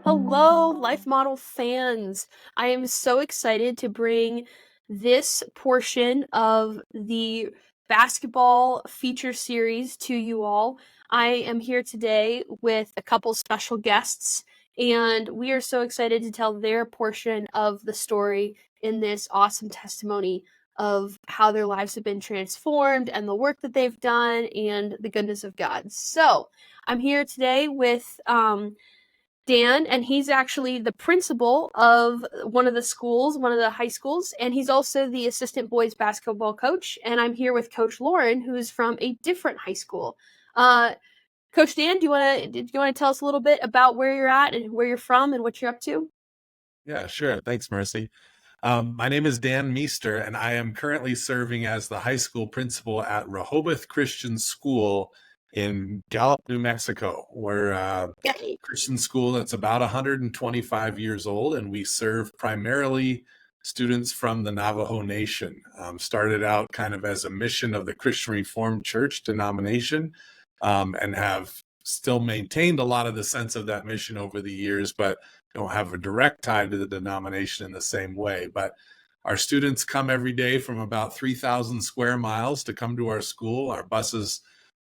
Hello, Life Model fans. I am so excited to bring this portion of the basketball feature series to you all. I am here today with a couple special guests, and we are so excited to tell their portion of the story in this awesome testimony of how their lives have been transformed and the work that they've done and the goodness of God. So, I'm here today with Dan, and he's actually the principal of one of the schools, one of the high schools, and he's also the assistant boys basketball coach. And I'm here with Coach Lauren, who's from a different high school. Uh, Coach Dan, do you want to tell us a little bit about where you're at and where you're from and what you're up to? Yeah, sure. Thanks, Mercy. My name is Dan Meester, and I am currently serving as the high school principal at Rehoboth Christian School in Gallup, New Mexico. We're a Yay. Christian school that's about 125 years old, and we serve primarily students from the Navajo Nation. Started out kind of as a mission of the Christian Reformed Church denomination, and have still maintained a lot of the sense of that mission over the years, but don't have a direct tie to the denomination in the same way. But our students come every day from about 3,000 square miles to come to our school. Our buses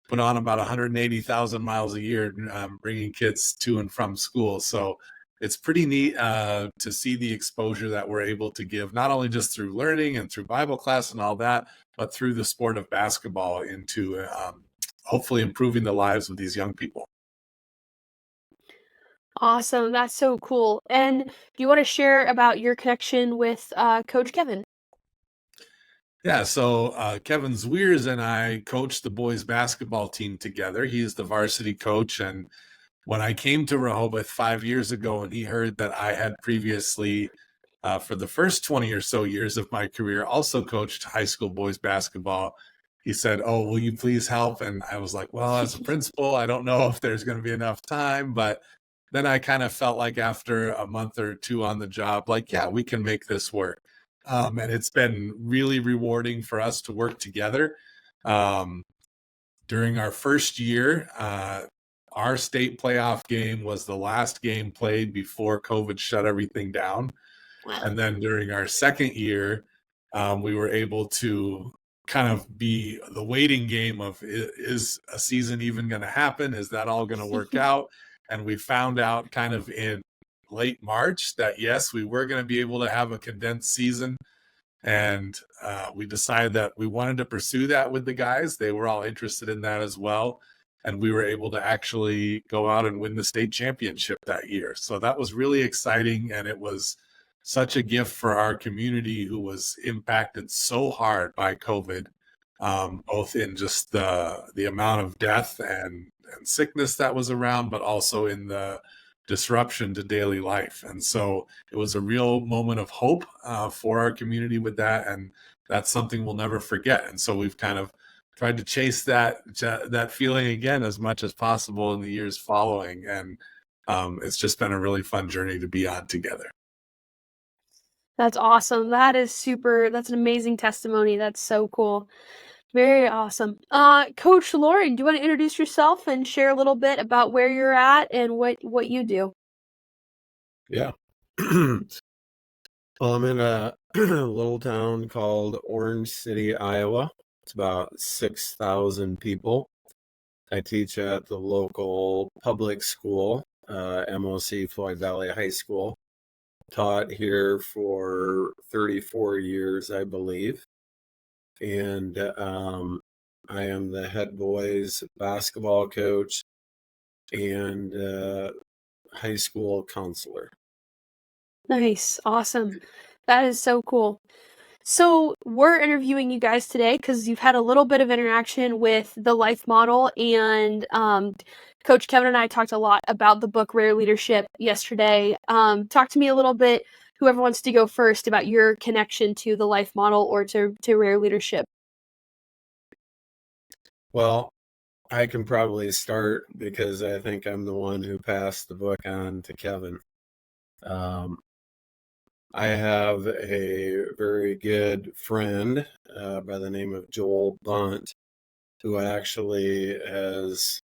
put on about 180,000 miles a year, bringing kids to and from school. So it's pretty neat to see the exposure that we're able to give, not only just through learning and through Bible class and all that, but through the sport of basketball into hopefully improving the lives of these young people. Awesome. That's so cool. And do you want to share about your connection with Coach Kevin? Yeah, so Kevin Zwiers and I coached the boys basketball team together. He's the varsity coach. And when I came to Rehoboth 5 years ago and he heard that I had previously, for the first 20 or so years of my career, also coached high school boys basketball, he said, "Oh, will you please help?" And I was like, "Well, as a principal, I don't know if there's going to be enough time." But then I kind of felt like after a month or two on the job, like, yeah, we can make this work. And it's been really rewarding for us to work together. Um, During our first year, our state playoff game was the last game played before COVID shut everything down. Wow. And then during our second year, we were able to kind of be the waiting game of, is a season even going to happen? Is that all going to work out? And we found out kind of in late March that yes, we were going to be able to have a condensed season. And we decided that we wanted to pursue that with the guys. They were all interested in that as well. And we were able to actually go out and win the state championship that year. So that was really exciting. And it was such a gift for our community who was impacted so hard by COVID, both in just the amount of death and sickness that was around, but also in the disruption to daily life. And so it was a real moment of hope for our community with that. And that's something we'll never forget. And so we've kind of tried to chase that feeling again as much as possible in the years following. And it's just been a really fun journey to be on together. That's awesome. That's an amazing testimony. That's so cool. Very awesome. Coach Lauren, do you want to introduce yourself and share a little bit about where you're at and what you do? Yeah. Well, I'm in a little town called Orange City, Iowa. It's about 6,000 people. I teach at the local public school, MOC Floyd Valley High School. Taught here for 34 years, I believe. And I am the head boys basketball coach and high school counselor. Nice. Awesome. That is so cool. So we're interviewing you guys today because you've had a little bit of interaction with the life model, and Coach Kevin and I talked a lot about the book Rare Leadership yesterday. Talk to me a little bit, whoever wants to go first, about your connection to the life model or to Rare Leadership. Well, I can probably start because I think I'm the one who passed the book on to Kevin. I have a very good friend by the name of Joel Bunt, who actually has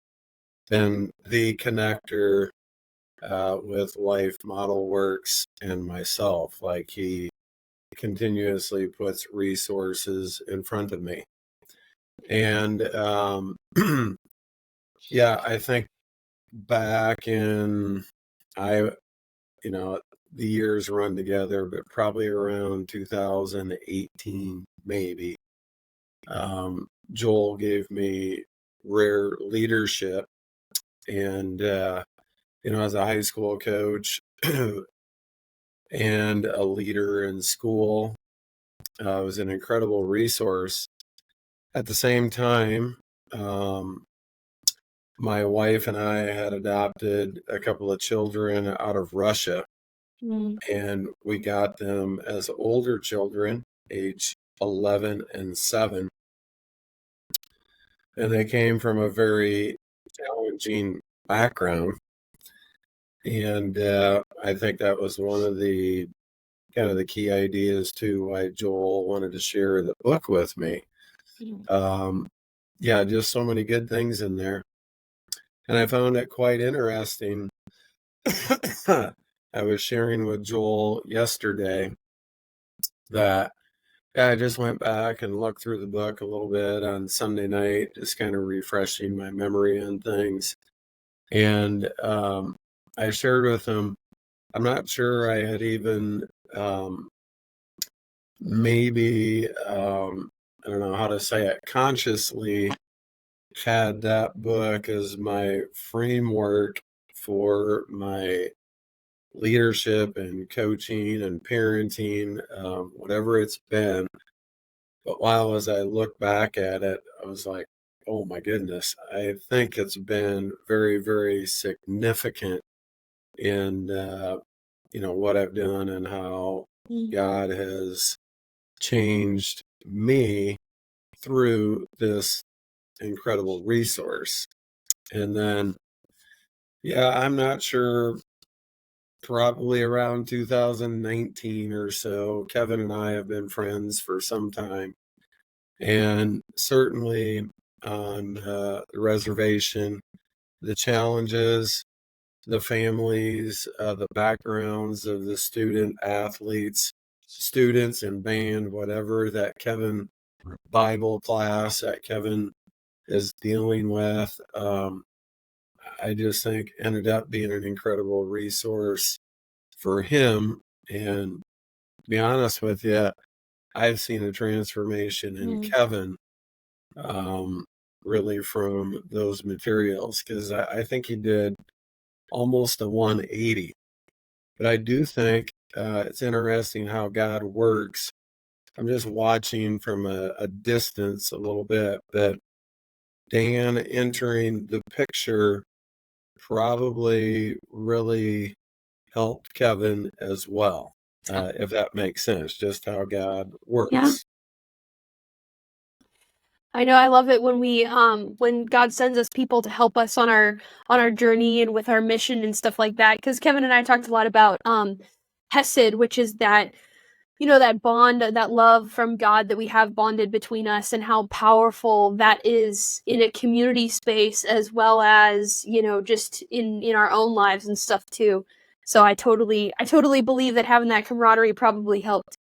been the connector with Life Model Works and myself. Like, he continuously puts resources in front of me. And yeah, I think back in, you know, the years run together, but probably around 2018, maybe. Joel gave me rare leadership, and as a high school coach and a leader in school, it was an incredible resource. At the same time, my wife and I had adopted a couple of children out of Russia, and we got them as older children, age 11 and 7. And they came from a very challenging background. And I think that was one of the kind of the key ideas too why Joel wanted to share the book with me. Yeah, just so many good things in there. And I found it quite interesting. I was sharing with Joel yesterday that I just went back and looked through the book a little bit on Sunday night, just kind of refreshing my memory on things. And I shared with him, I'm not sure I had even maybe, I don't know how to say it, consciously had that book as my framework for my leadership and coaching and parenting, whatever it's been. But as I look back at it, I was like, oh my goodness, I think it's been very, very significant in, what I've done and how God has changed me through this incredible resource. And then, yeah, I'm not sure, probably around 2019 or so, Kevin and I have been friends for some time. And certainly on the reservation, the challenges, the families, the backgrounds of the student athletes, students in band, whatever that Kevin Bible class that Kevin is dealing with, I just think ended up being an incredible resource for him. And to be honest with you, I've seen a transformation in Kevin, really from those materials, because I think he did almost a 180. But I do think it's interesting how God works. I'm just watching from a distance a little bit, but Dan entering the picture probably really helped Kevin as well, if that makes sense, just how God works. Yeah. I know, I love it when when God sends us people to help us on our journey and with our mission and stuff like that. Because Kevin and I talked a lot about Hesed, which is that, that bond, that love from God that we have bonded between us, and how powerful that is in a community space, as well as, just in our own lives and stuff too. So I totally believe that having that camaraderie probably helped.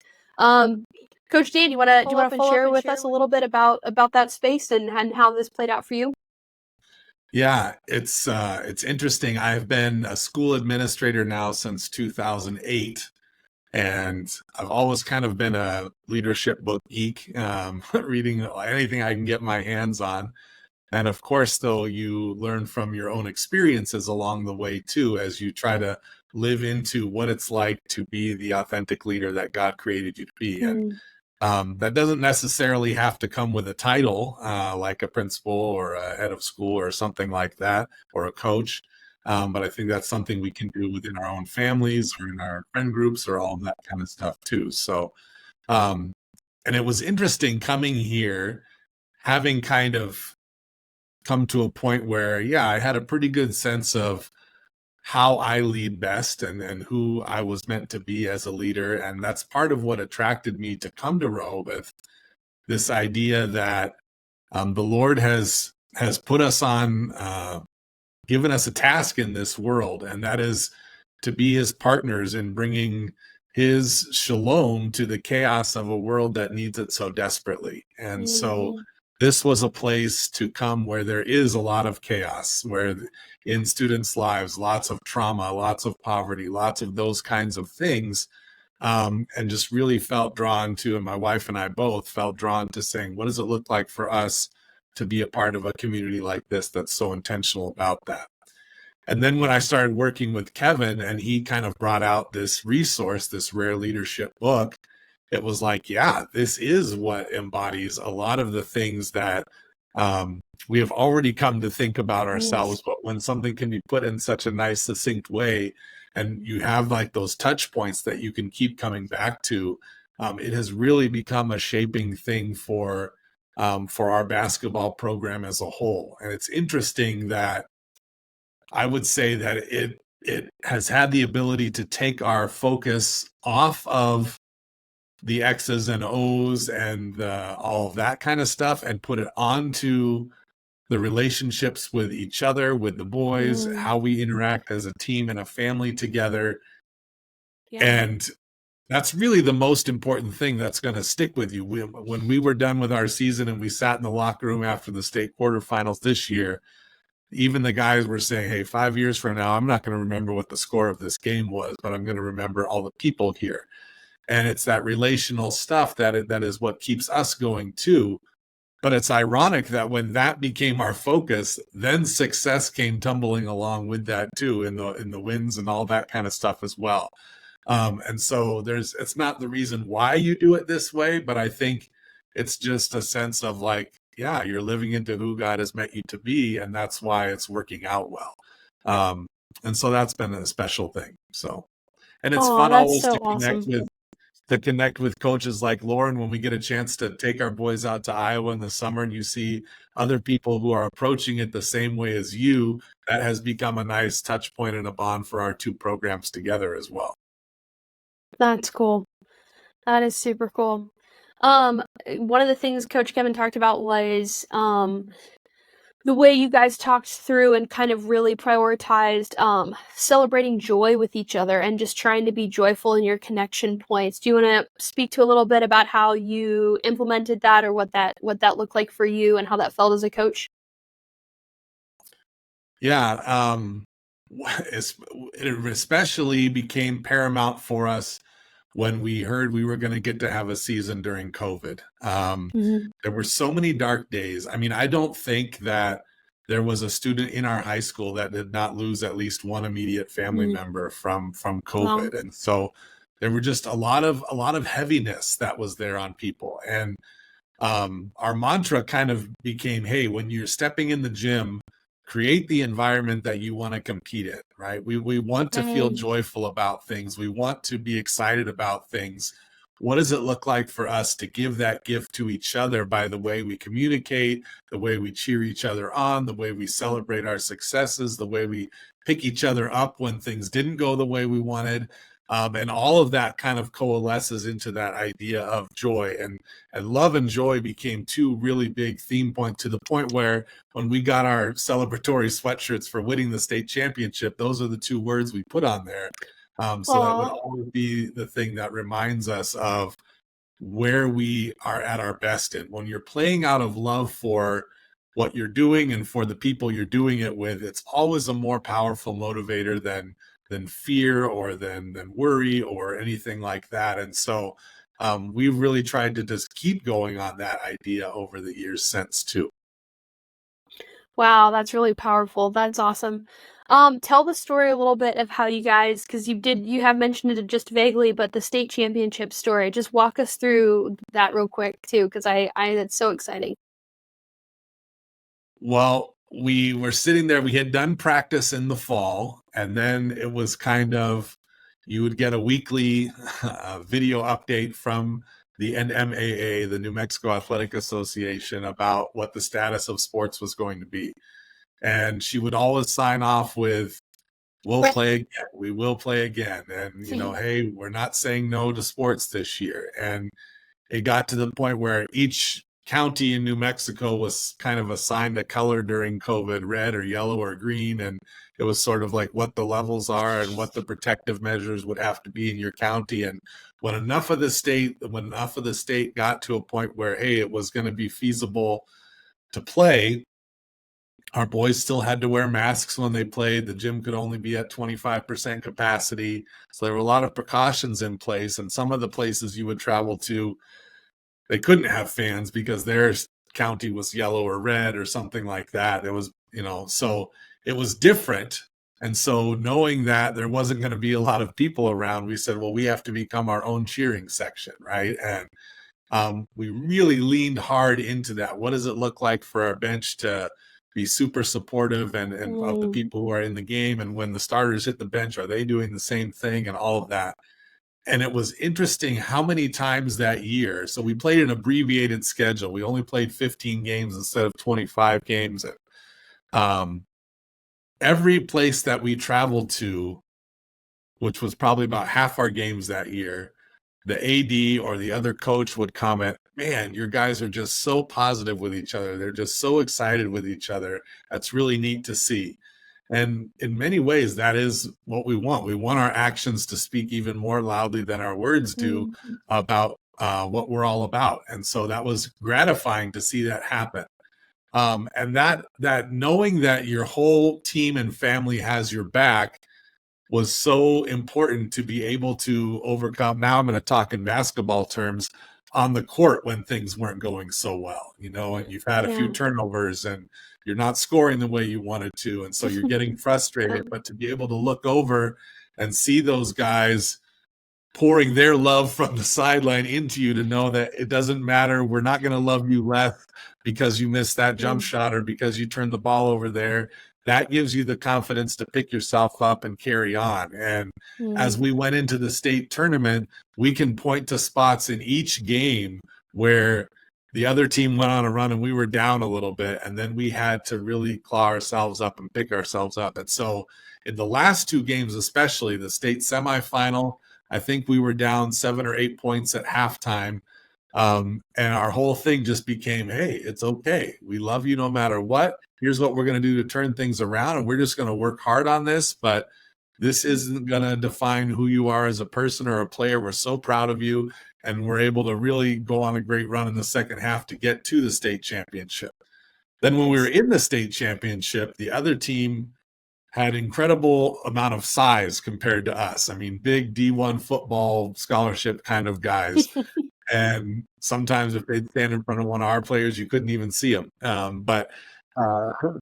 Coach Dan, do you want to share with us a little bit about that space and how this played out for you? Yeah, it's interesting. I've been a school administrator now since 2008, and I've always kind of been a leadership book geek, reading anything I can get my hands on. And of course, though, you learn from your own experiences along the way too, as you try to live into what it's like to be the authentic leader that God created you to be. And that doesn't necessarily have to come with a title, like a principal or a head of school or something like that, or a coach. But I think that's something we can do within our own families or in our friend groups or all of that kind of stuff too. So, and it was interesting coming here, having kind of come to a point where, yeah, I had a pretty good sense of how I lead best and who I was meant to be as a leader. And that's part of what attracted me to come to Rehoboth, this idea that the Lord has put us on given us a task in this world, and that is to be his partners in bringing his shalom to the chaos of a world that needs it so desperately. And so Mhm. this was a place to come where there is a lot of chaos, where in students' lives, lots of trauma, lots of poverty, lots of those kinds of things. And just really felt drawn to, and my wife and I both felt drawn to saying, what does it look like for us to be a part of a community like this that's so intentional about that? And then when I started working with Kevin and he kind of brought out this resource, this rare leadership book, it was like, yeah, this is what embodies a lot of the things that we have already come to think about Yes. ourselves. But when something can be put in such a nice, succinct way, and you have like those touch points that you can keep coming back to, it has really become a shaping thing for our basketball program as a whole. And it's interesting that I would say that it has had the ability to take our focus off of the X's and O's and all of that kind of stuff and put it onto the relationships with each other, with the boys, Mm. how we interact as a team and a family together. Yeah. And that's really the most important thing that's going to stick with you. When we were done with our season and we sat in the locker room after the state quarterfinals this year, even the guys were saying, hey, 5 years from now, I'm not going to remember what the score of this game was, but I'm going to remember all the people here. And it's that relational stuff that is what keeps us going too. But it's ironic that when that became our focus, then success came tumbling along with that too, in the wins and all that kind of stuff as well. And so it's not the reason why you do it this way, but I think it's just a sense of like, yeah, you're living into who God has meant you to be, and that's why it's working out well. And so that's been a special thing. So, and it's Oh, fun that's always so awesome. to connect with coaches like Lauren when we get a chance to take our boys out to Iowa in the summer and you see other people who are approaching it the same way as you. That has become a nice touch point and a bond for our two programs together as well. That's cool. That is super cool. One of the things Coach Kevin talked about was the way you guys talked through and kind of really prioritized celebrating joy with each other and just trying to be joyful in your connection points. Do you want to speak to a little bit about how you implemented that, or what that looked like for you and how that felt as a coach? Yeah, it especially became paramount for us when we heard we were going to get to have a season during COVID. Mhm. There were so many dark days. I mean, I don't think that there was a student in our high school that did not lose at least one immediate family Mhm. member from Well, COVID, and so there were just a lot of heaviness that was there on people. And our mantra kind of became, hey, when you're stepping in the gym, create the environment that you want to compete in, right? We want to feel dang. joyful about things. We want to be excited about things. What does it look like for us to give that gift to each other by the way we communicate, the way we cheer each other on, the way we celebrate our successes, the way we pick each other up when things didn't go the way we wanted? And all of that kind of coalesces into that idea of joy. And love and joy became two really big theme points, to the point where when we got our celebratory sweatshirts for winning the state championship, those are the two words we put on there. So that would Aw. always be the thing that reminds us of where we are at our best in. When you're playing out of love for what you're doing and for the people you're doing it with, it's always a more powerful motivator than fear or than worry or anything like that. And so we've really tried to just keep going on that idea over the years since too. Wow, that's really powerful. That's awesome. Tell the story a little bit of how you guys, because you have mentioned it just vaguely, but the state championship story. Just walk us through that real quick too, because I that's so exciting. Well, we were sitting there, we had done practice in the fall, and then it was kind of, you would get a weekly video update from the NMAA, the New Mexico Athletic Association, about what the status of sports was going to be. And she would always sign off with, we'll play again, we will play again. And, hey, we're not saying no to sports this year. And it got to the point where each county in New Mexico was kind of assigned a color during COVID, red or yellow or green. And it was sort of like what the levels are and what the protective measures would have to be in your county. And when enough of the state got to a point where, hey, it was going to be feasible to play, our boys still had to wear masks when they played. The gym could only be at 25% capacity. So there were a lot of precautions in place. And some of the places you would travel to, they couldn't have fans because their county was yellow or red or something like that. It was, so it was different. And so knowing that there wasn't going to be a lot of people around, we said, well, we have to become our own cheering section, right? And we really leaned hard into that. What does it look like for our bench to be super supportive and of the people who are in the game? And when the starters hit the bench, are they doing the same thing and all of that? And it was interesting how many times that year. So we played an abbreviated schedule. We only played 15 games instead of 25 games. And every place that we traveled to, which was probably about half our games that year, the AD or the other coach would comment, man, your guys are just so positive with each other. They're just so excited with each other. That's really neat to see. And in many ways, that is what we want. We want our actions to speak even more loudly than our words do about what we're all about. And so that was gratifying to see that happen. And that knowing that your whole team and family has your back was so important to be able to overcome. Now I'm going to talk in basketball terms, on the court when things weren't going so well, and you've had a few turnovers and you're not scoring the way you wanted to. And so you're getting frustrated, but to be able to look over and see those guys pouring their love from the sideline into you, to know that it doesn't matter. We're not going to love you less because you missed that jump shot or because you turned the ball over there. That gives you the confidence to pick yourself up and carry on. And as we went into the state tournament, we can point to spots in each game where the other team went on a run and we were down a little bit, and then we had to really claw ourselves up and pick ourselves up. And so in the last two games, especially the state semifinal, I think we were down 7 or 8 points at halftime. And our whole thing just became, hey, it's okay. We love you no matter what. Here's what we're going to do to turn things around. And we're just going to work hard on this. But this isn't going to define who you are as a person or a player. We're so proud of you. And we're able to really go on a great run in the second half to get to the state championship. Then when we were in the state championship, the other team had incredible amount of size compared to us. I mean, big D1 football scholarship kind of guys. And sometimes if they'd stand in front of one of our players, you couldn't even see them.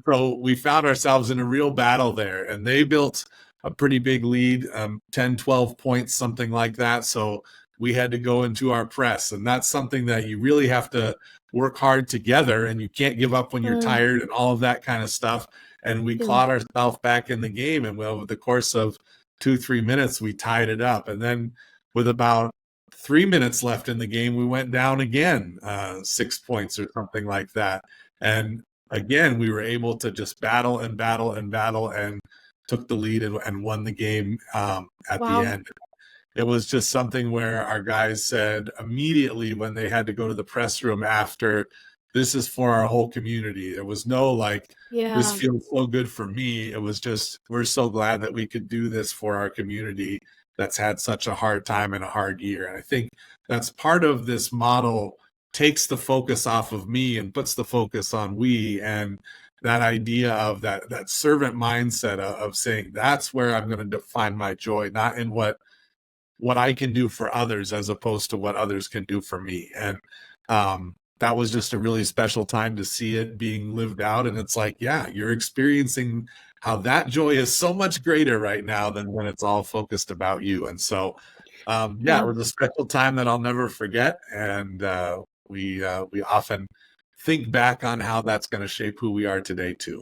So we found ourselves in a real battle there, and they built a pretty big lead, 10, 12 points, something like that. So we had to go into our press, and that's something that you really have to work hard together, and you can't give up when you're tired and all of that kind of stuff. And we clawed ourselves back in the game, and over the course of 2-3 minutes, we tied it up. And then with about 3 minutes left in the game, we went down again, 6 points or something like that. And again, we were able to just battle and battle and battle, and took the lead and won the game at the end. It was just something where our guys said immediately when they had to go to the press room after, this is for our whole community. There was no this feels so good for me. It was just, we're so glad that we could do this for our community that's had such a hard time and a hard year. And I think that's part of this model, takes the focus off of me and puts the focus on we. And that idea of that servant mindset of saying, that's where I'm going to find my joy, not in what I can do for others as opposed to what others can do for me. And that was just a really special time to see it being lived out. And it's like, yeah, you're experiencing how that joy is so much greater right now than when it's all focused about you. And so, it was a special time that I'll never forget. And we often think back on how that's going to shape who we are today too.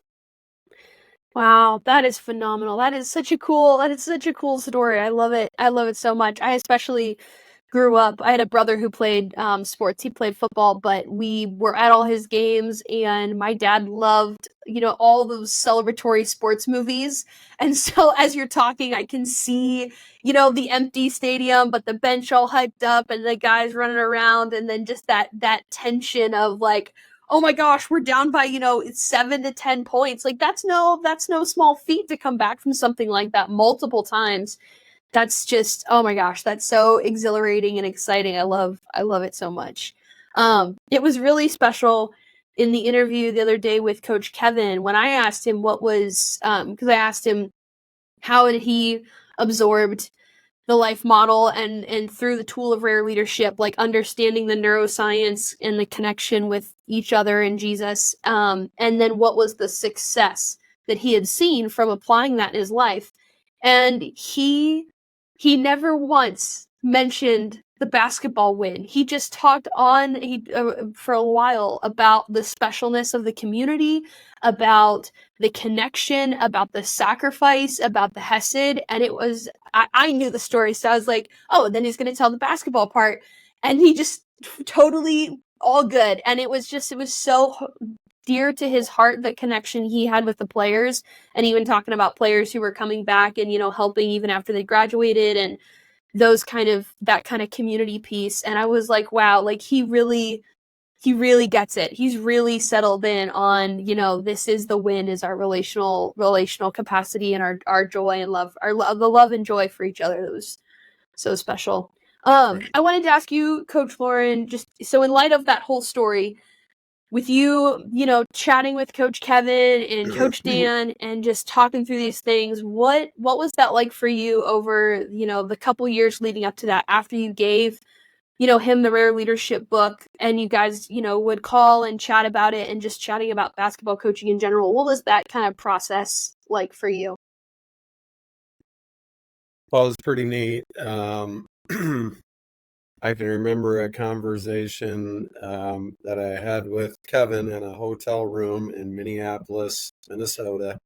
Wow, that is phenomenal. That is such a cool story. I love it. I love it so much. I especially grew up, I had a brother who played sports. He played football, but we were at all his games, and my dad loved, all those celebratory sports movies. And so as you're talking, I can see, the empty stadium, but the bench all hyped up and the guys running around, and then just that tension of like, oh my gosh, we're down by, 7 to 10 points. Like that's no small feat to come back from something like that multiple times. That's just, oh my gosh, that's so exhilarating and exciting. I love it so much. It was really special in the interview the other day with Coach Kevin when I asked him what was, because I asked him how had he absorbed the life model and through the tool of rare leadership, like understanding the neuroscience and the connection with each other and Jesus, and then what was the success that he had seen from applying that in his life. And he never once mentioned the basketball win. He just talked on for a while about the specialness of the community, about the connection, about the sacrifice, about the hesed. And it was, I knew the story, so I was like, oh, then he's going to tell the basketball part. And he just totally all good. And it was so dear to his heart, the connection he had with the players, and even talking about players who were coming back and, helping even after they graduated, and that kind of community piece. And I was like, wow, like he really gets it. He's really settled in on, this is the win, is our relational capacity and our joy and love, the love and joy for each other. That was so special. Right. I wanted to ask you, Coach Lauren, just so in light of that whole story, with you, chatting with Coach Kevin and Coach Dan and just talking through these things, what was that like for you over, the couple years leading up to that, after you gave, him the Rare Leadership book, and you guys, would call and chat about it and just chatting about basketball coaching in general? What was that kind of process like for you? Well, it was pretty neat. I can remember a conversation that I had with Kevin in a hotel room in Minneapolis, Minnesota.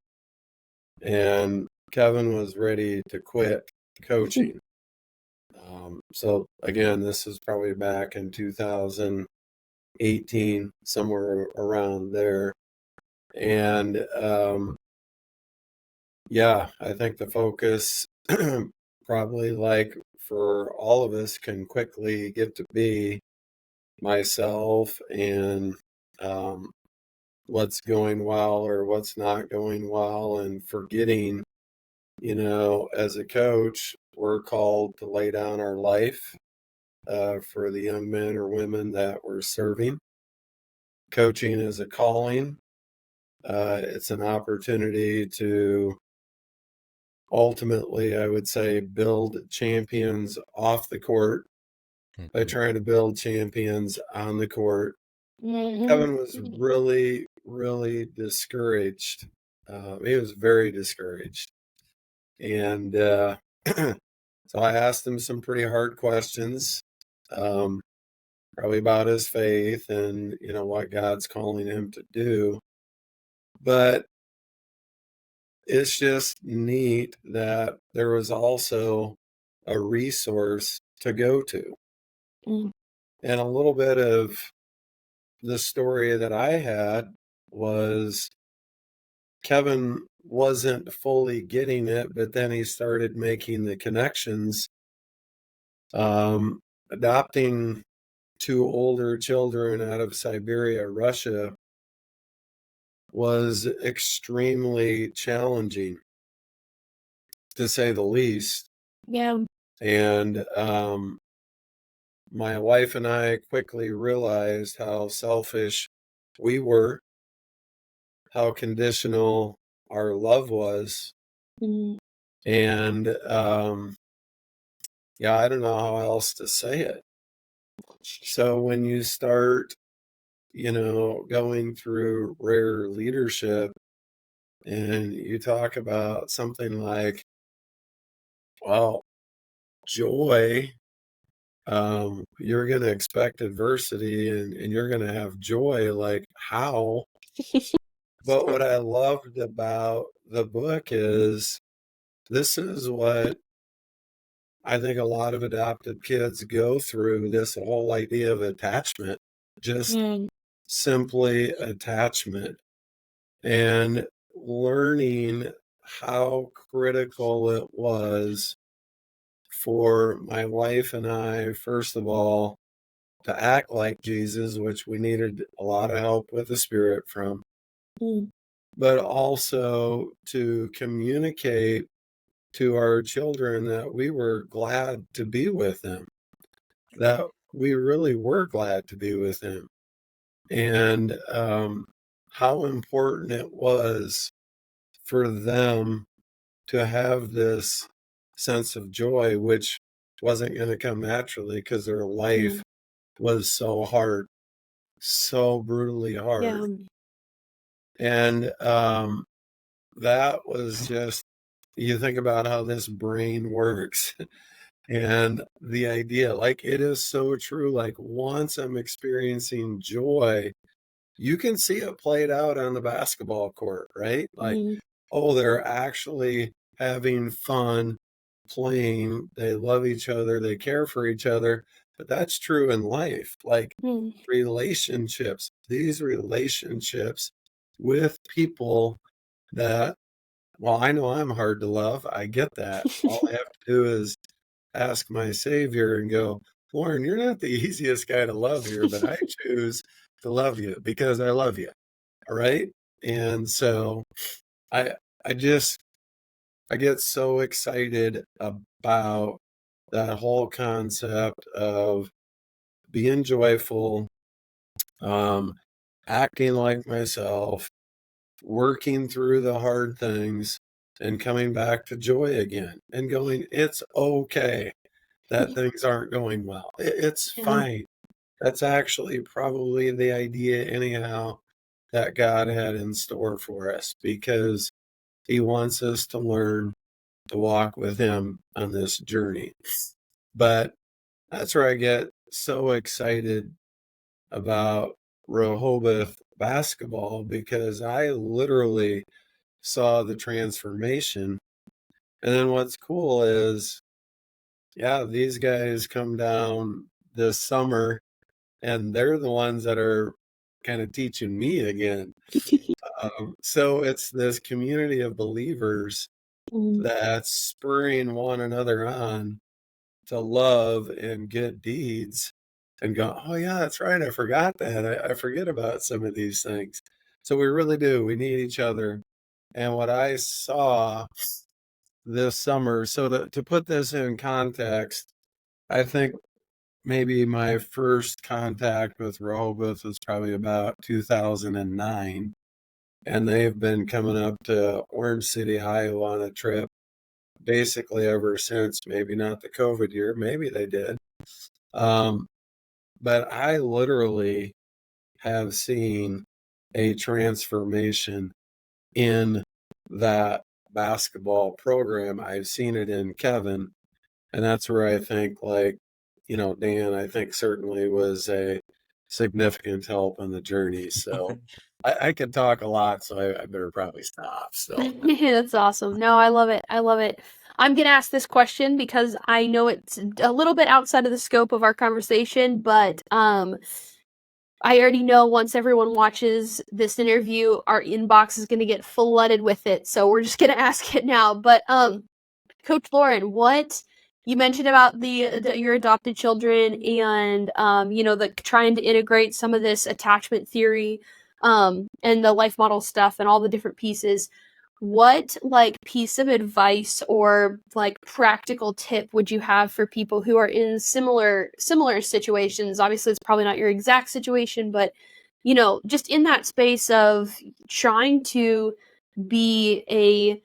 And Kevin was ready to quit coaching. So again, this is probably back in 2018, somewhere around there. And yeah, I think the focus probably, like for all of us, can quickly get to be myself and what's going well or what's not going well, and forgetting, as a coach, we're called to lay down our life for the young men or women that we're serving. Coaching is a calling. It's an opportunity to ultimately, I would say, build champions off the court by trying to build champions on the court. Kevin was really, really discouraged. He was very discouraged. And so I asked him some pretty hard questions, probably about his faith and, what God's calling him to do. But it's just neat that there was also a resource to go to. Mm. And a little bit of the story that I had was Kevin wasn't fully getting it, but then he started making the connections. Adopting 2 older children out of Siberia, Russia, was extremely challenging, to say the least. Yeah. And my wife and I quickly realized how selfish we were, how conditional our love was. Mm. And yeah, I don't know how else to say it. So when you start, going through rare leadership, and you talk about something like, well, joy, you're going to expect adversity and you're going to have joy. Like, how? But what I loved about the book is this is what I think a lot of adopted kids go through this whole idea of attachment, just Mm, simply attachment, and learning how critical it was for my wife and I, first of all, to act like Jesus, which we needed a lot of help with the Spirit from, mm, but also to communicate to our children that we were glad to be with them, that we really were glad to be with him, and how important it was for them to have this sense of joy, which wasn't going to come naturally because their life mm. was so hard, so brutally Yeah. hard. And that was just, you think about how this brain works. And the idea, like, it is so true. Like, once I'm experiencing joy, you can see it played out on the basketball court, right? Like, Mm, oh, they're actually having fun playing. They love each other. They care for each other. But that's true in life. Like, mm. relationships, these relationships with people that, well, I know I'm hard to love. I get that. All I have to do is ask my Savior and go, Lauren, you're not the easiest guy to love here, but I choose to love you because I love you. All right. And so I I just I get so excited about that whole concept of being joyful, um, acting like myself, working through the hard things and coming back to joy again and going, it's okay that things aren't going well. It's Yeah. fine. That's actually probably the idea, anyhow, that God had in store for us because He wants us to learn to walk with Him on this journey. But that's where I get so excited about Rehoboth basketball because I literally saw the transformation. And then what's cool is, yeah, these guys come down this summer and they're the ones that are kind of teaching me again. So it's this community of believers Mm. that's spurring one another on to love and good deeds and go, oh, yeah, that's right. I forgot that. I forget about some of these things. So we really do. We need each other. And what I saw this summer, so to put this in context, I think maybe my first contact with Rehoboth was probably about 2009. And they've been coming up to Orange City, Iowa on a trip basically ever since. Maybe not the COVID year, maybe they did. Um, but I literally have seen a transformation in that basketball program. I've seen it in Kevin, and that's where I think, like, Dan, I think certainly was a significant help on the journey. So I could talk a lot, so I better probably stop. So, That's awesome. No, I love it. I love it. I'm gonna ask this question because I know it's a little bit outside of the scope of our conversation, but I already know once everyone watches this interview, our inbox is gonna get flooded with it. So we're just gonna ask it now. But Coach Lauren, what you mentioned about the your adopted children and the trying to integrate some of this attachment theory and the life model stuff and all the different pieces. What like piece of advice or like practical tip would you have for people who are in similar situations? Obviously it's probably not your exact situation, but just in that space of trying to be an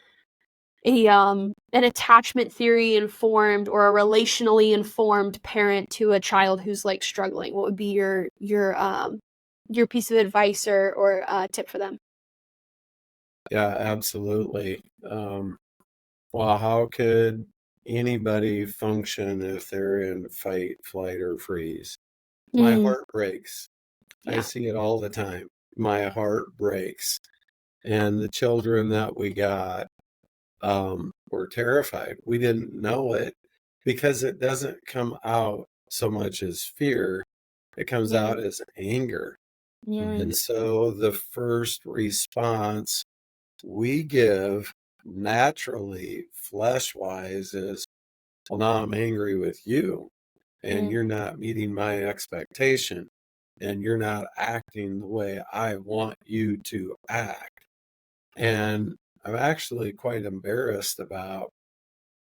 attachment theory informed or a relationally informed parent to a child who's like struggling. What would be your piece of advice or tip for them? yeah, absolutely. Well, how could anybody function if they're in fight, flight, or freeze? My Mm, heart breaks. I yeah. see it all the time. My heart breaks. And the children that we got were terrified. We didn't know it. because it doesn't come out so much as fear, it comes Yeah. out as anger. Yeah. And so the first response we give naturally, flesh wise, is, well, now I'm angry with you, and Mm. you're not meeting my expectation, and you're not acting the way I want you to act. And I'm actually quite embarrassed about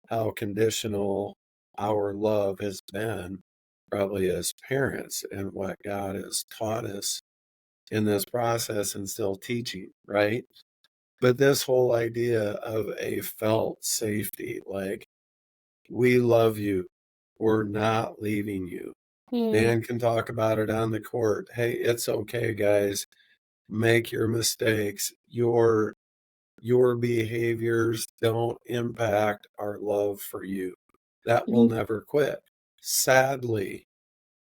how conditional our love has been, probably as parents, and what God has taught us in this process and still teaching, right? But this whole idea of a felt safety, like, we love you, we're not leaving you. Mm. Dan can talk about it on the court. Hey, it's okay, guys. Make your mistakes. Your behaviors don't impact our love for you. That will Mhm. never quit. Sadly,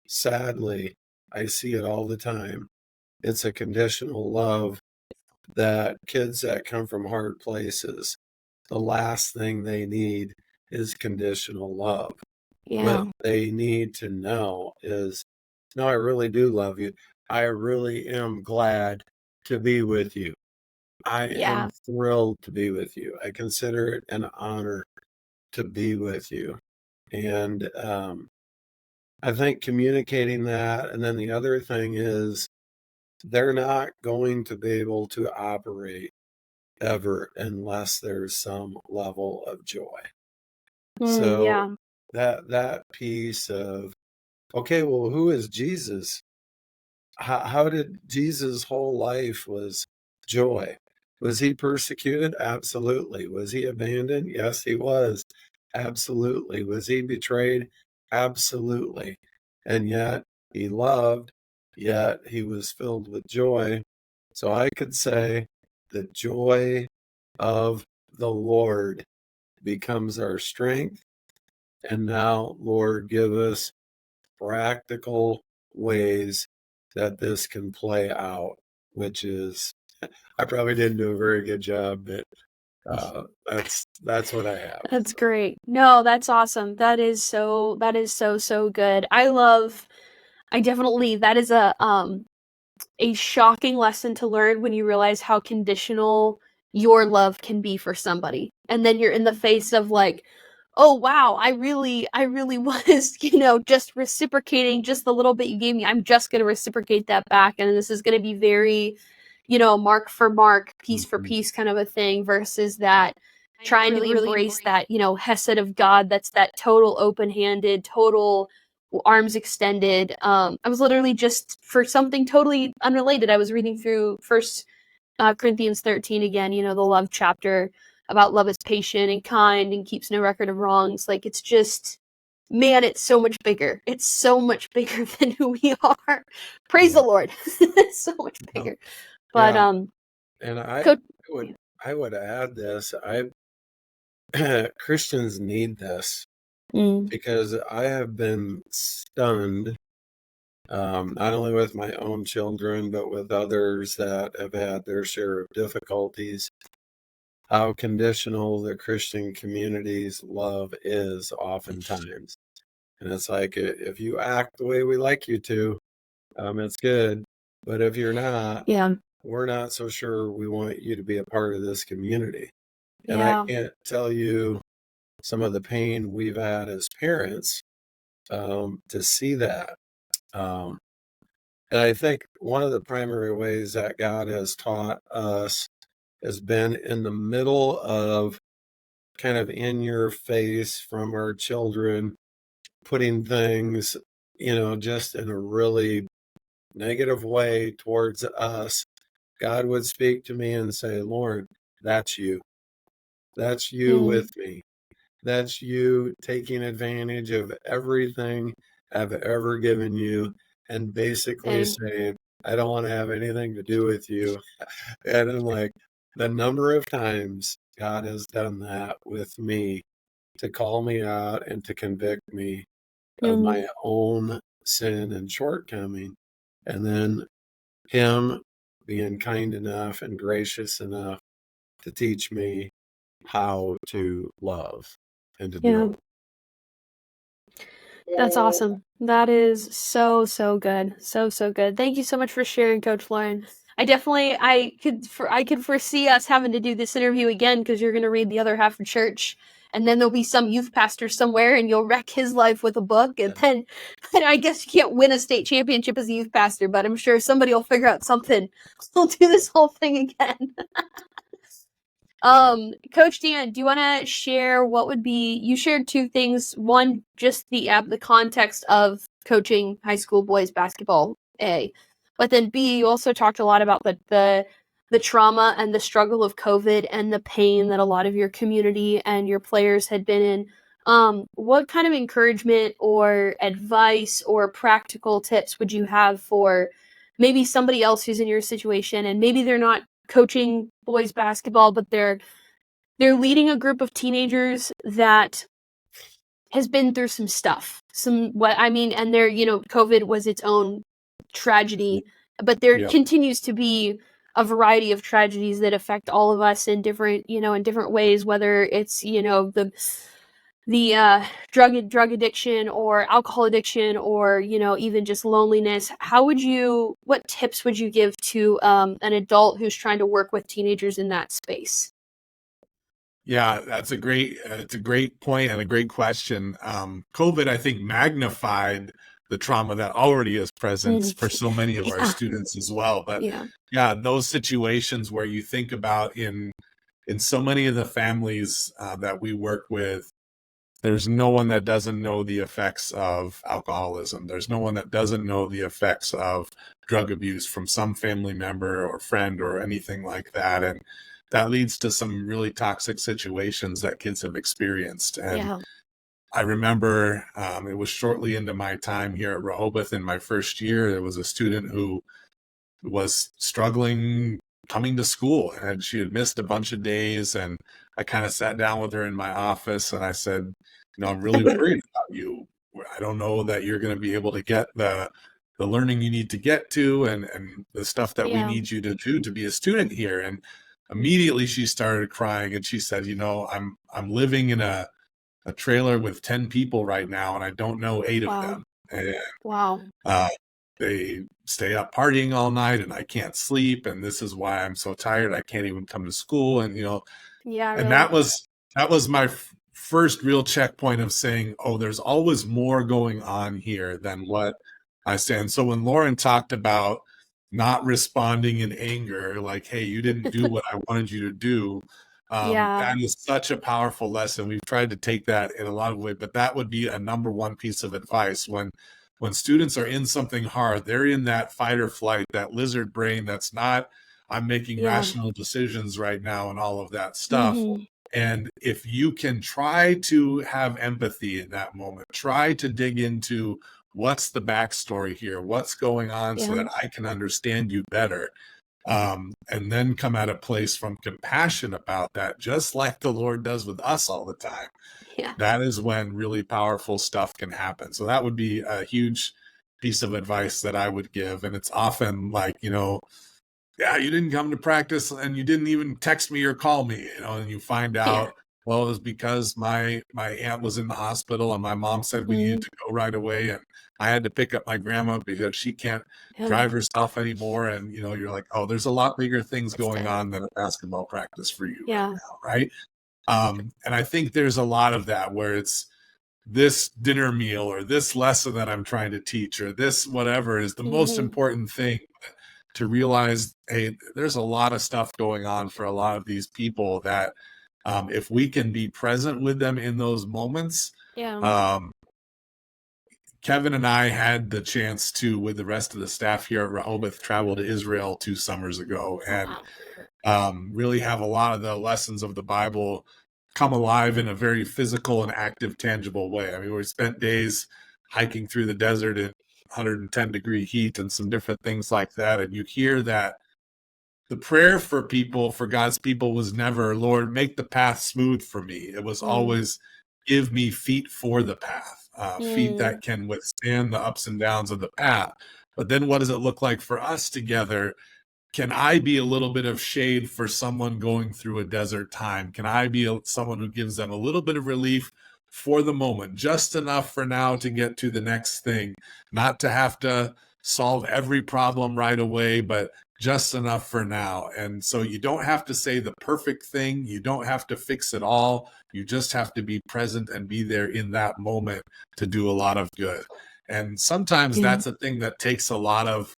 sadly, I see it all the time. It's a conditional love that kids that come from hard places, the last thing they need is conditional love. Yeah. What they need to know is, no, I really do love you. I really am glad to be with you. I am Yeah. thrilled to be with you. I consider it an honor to be with you. And I think communicating that, and then the other thing is, they're not going to be able to operate ever unless there's some level of joy. Mm. So Yeah. that piece of, okay, well, who is Jesus? How did Jesus' whole life was joy? Was he persecuted? Absolutely. Was he abandoned? Yes, he was. Absolutely. Was he betrayed? Absolutely. And yet he loved, yet he was filled with joy. So I could say the joy of the Lord becomes our strength. And now, Lord, give us practical ways that this can play out, which is, I probably didn't do a very good job, but that's what I have. That's great. No, that's awesome. That is so good. I definitely that is a shocking lesson to learn when you realize how conditional your love can be for somebody. And then you're in the face of like, oh wow, I really was, just reciprocating just the little bit you gave me. I'm just gonna reciprocate that back. And this is gonna be very, mark for mark, piece for Mhm. piece kind of a thing versus that trying to really embrace that, Hesed of God that's that total open handed, total arms extended. I was literally just for something totally unrelated. I was reading through First Corinthians 13 again. The love chapter about love is patient and kind and keeps no record of wrongs. Like it's just, man, it's so much bigger. It's so much bigger than who we are. Praise Yeah. the Lord. It's so much No. bigger. But Yeah. And coach, I would add this. Christians need this mm, because I have been stunned, not only with my own children, but with others that have had their share of difficulties, how conditional the Christian community's love is oftentimes. And it's like, if you act the way we like you to, it's good. But if you're not, yeah, we're not so sure we want you to be a part of this community. And I yeah, can't tell you some of the pain we've had as parents, to see that. Um, and I think one of the primary ways that God has taught us has been in the middle of kind of in your face from our children, putting things, just in a really negative way towards us. God would speak to me and say, Lauren, that's you. That's you mm, with me. That's you taking advantage of everything I've ever given you and basically dang, saying, I don't want to have anything to do with you. And I'm like, the number of times God has done that with me to call me out and to convict me of mm, my own sin and shortcoming. And then Him being kind enough and gracious enough to teach me how to love and to do yeah. it. That's awesome. That is so, so good. So, so good. Thank you so much for sharing, Coach Lauren. I could foresee us having to do this interview again because you're going to read the other half of church, and then there'll be some youth pastor somewhere, and you'll wreck his life with a book, and then I guess you can't win a state championship as a youth pastor, but I'm sure somebody will figure out something. We'll do this whole thing again. Coach Dan, do you want to share what would be? You shared two things. One, just the context of coaching high school boys basketball. A, but then B, you also talked a lot about the trauma and the struggle of COVID and the pain that a lot of your community and your players had been in. What kind of encouragement or advice or practical tips would you have for maybe somebody else who's in your situation and maybe they're not coaching boys basketball, but they're leading a group of teenagers that has been through some stuff. And COVID was its own tragedy, but there continues to be a variety of tragedies that affect all of us in different ways, whether it's, the drug addiction or alcohol addiction or even just loneliness. What tips would you give to an adult who's trying to work with teenagers in that space? Yeah, it's a great point and a great question. COVID, I think, magnified the trauma that already is present for so many of our students as well. But yeah, those situations where you think about in so many of the families that we work with, there's no one that doesn't know the effects of alcoholism. There's no one that doesn't know the effects of drug abuse from some family member or friend or anything like that. And that leads to some really toxic situations that kids have experienced. And I remember it was shortly into my time here at Rehoboth in my first year, there was a student who was struggling coming to school, and she had missed a bunch of days. And I kind of sat down with her in my office and I said, I'm really worried about you. I don't know that you're going to be able to get the learning you need to get to and the stuff that we need you to do to be a student here. And immediately she started crying and she said, I'm living in a trailer with 10 people right now, and I don't know 8 of them. And they stay up partying all night and I can't sleep, and this is why I'm so tired. I can't even come to school. And and that was my first real checkpoint of saying, oh, there's always more going on here than what I say. And so when Lauren talked about not responding in anger, like, hey, you didn't do what I wanted you to do, that is such a powerful lesson. We've tried to take that in a lot of ways, but that would be a number one piece of advice. When students are in something hard, they're in that fight or flight, that lizard brain that's not, I'm making rational decisions right now and all of that stuff. And if you can try to have empathy in that moment, try to dig into what's the backstory here, what's going on so that I can understand you better. And then come at a place from compassion about that, just like the Lord does with us all the time. That is when really powerful stuff can happen. So that would be a huge piece of advice that I would give. And it's often like, yeah, you didn't come to practice and you didn't even text me or call me, and you find out, well, it was because my aunt was in the hospital and my mom said we needed to go right away. And I had to pick up my grandma because she can't drive herself anymore. And, you're like, oh, there's a lot bigger things going on than a basketball practice for you right now. Right. And I think there's a lot of that where it's this dinner meal or this lesson that I'm trying to teach or this whatever is the most important thing to realize, hey, there's a lot of stuff going on for a lot of these people that if we can be present with them in those moments. Kevin and I had the chance to, with the rest of the staff here at Rehoboth, travel to Israel 2 summers ago and really have a lot of the lessons of the Bible come alive in a very physical and active, tangible way. I mean, we spent days hiking through the desert in 110-degree heat and some different things like that. And you hear that the prayer for God's people was never, Lord, make the path smooth for me. It was always, give me feet for the path, feet that can withstand the ups and downs of the path. But then what does it look like for us together? Can I be a little bit of shade for someone going through a desert time? Can I be someone who gives them a little bit of relief for the moment, just enough for now to get to the next thing, not to have to solve every problem right away, but just enough for now. And so you don't have to say the perfect thing. You don't have to fix it all. You just have to be present and be there in that moment to do a lot of good. And sometimes that's a thing that takes a lot of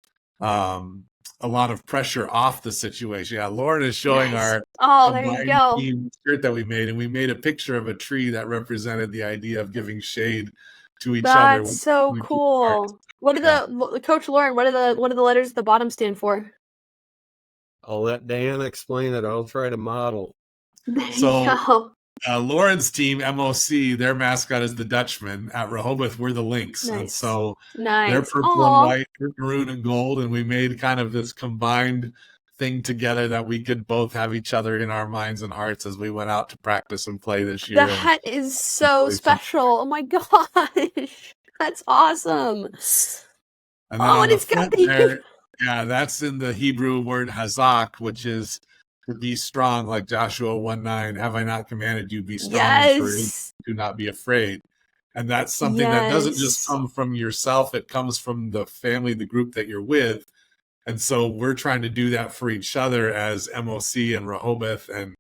pressure off the situation. Yeah, Lauren is showing our there you combined go. team shirt that we made, and we made a picture of a tree that represented the idea of giving shade to each other. That's so cool. What are the Coach Lauren? What are the letters at the bottom stand for? I'll let Dan explain it. I'll try to model. There So, you go. Lauren's team, MOC, their mascot is the Dutchman. At Rehoboth, we're the Lynx. And Nice. so Nice. they're purple and white, we're maroon and gold, and we made kind of this combined thing together that we could both have each other in our minds and hearts as we went out to practice and play this year. That is so special. Oh my gosh. That's awesome. And then on the it's got front there, yeah, that's in the Hebrew word hazak, which is to be strong, like Joshua 1:9. Have I not commanded you, be strong and courageous, do not be afraid. And that's something that doesn't just come from yourself, it comes from the family, the group that you're with. And so we're trying to do that for each other as MOC and Rehoboth and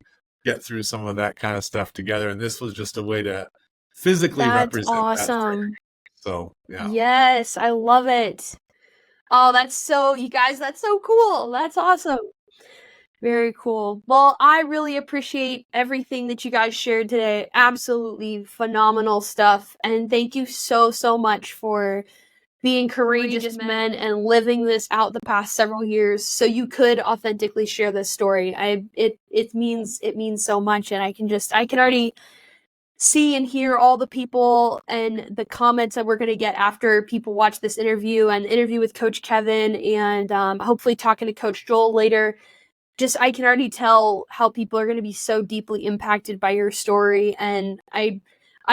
get through some of that kind of stuff together. And this was just a way to physically represent that. Awesome. So, yeah. Yes, I love it. Oh, that's so cool. That's awesome. Very cool. Well, I really appreciate everything that you guys shared today. Absolutely phenomenal stuff. And thank you so, so much for being courageous men and living this out the past several years so you could authentically share this story. It means so much, and I can already see and hear all the people and the comments that we're going to get after people watch this interview and interview with Coach Kevin and hopefully talking to Coach Joel later. Just I can already tell how people are going to be so deeply impacted by your story, and I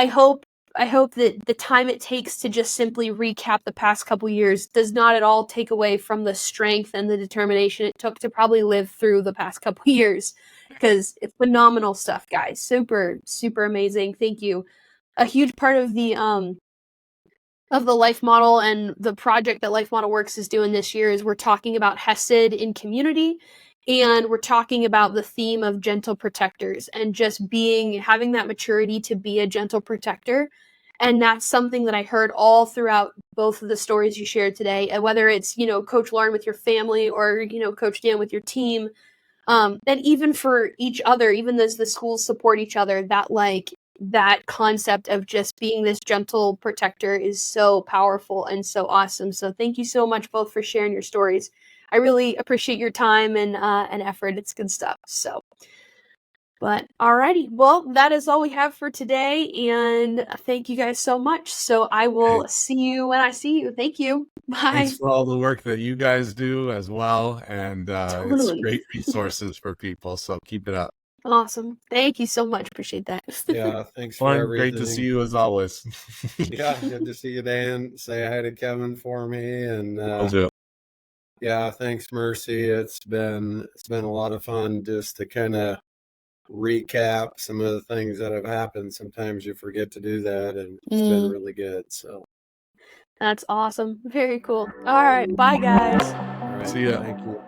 hope that the time it takes to just simply recap the past couple years does not at all take away from the strength and the determination it took to probably live through the past couple years, because it's phenomenal stuff, guys. Super, super amazing. Thank you. A huge part of the Life Model and the project that Life Model Works is doing this year is we're talking about Hesed in community, and we're talking about the theme of gentle protectors and just having that maturity to be a gentle protector. And that's something that I heard all throughout both of the stories you shared today, and whether it's, Coach Lauren with your family or, Coach Dan with your team, and even for each other, even as the schools support each other, that concept of just being this gentle protector is so powerful and so awesome. So thank you so much both for sharing your stories. I really appreciate your time and effort. It's good stuff. So, but alrighty, well, that is all we have for today, and thank you guys so much. So I will see you when I see you. Thank you. Bye. Thanks for all the work that you guys do as well, and it's great resources for people. So keep it up. Awesome. Thank you so much. Appreciate that. Yeah, thanks for everything. Great to see you as always. Yeah, good to see you, Dan. Say hi to Kevin for me, and Will do. yeah, thanks, Mercy. It's been a lot of fun just to kind of recap some of the things that have happened. Sometimes you forget to do that, and it's been really good. So that's awesome. Very cool. All right, bye guys. all right, see ya. Thank you.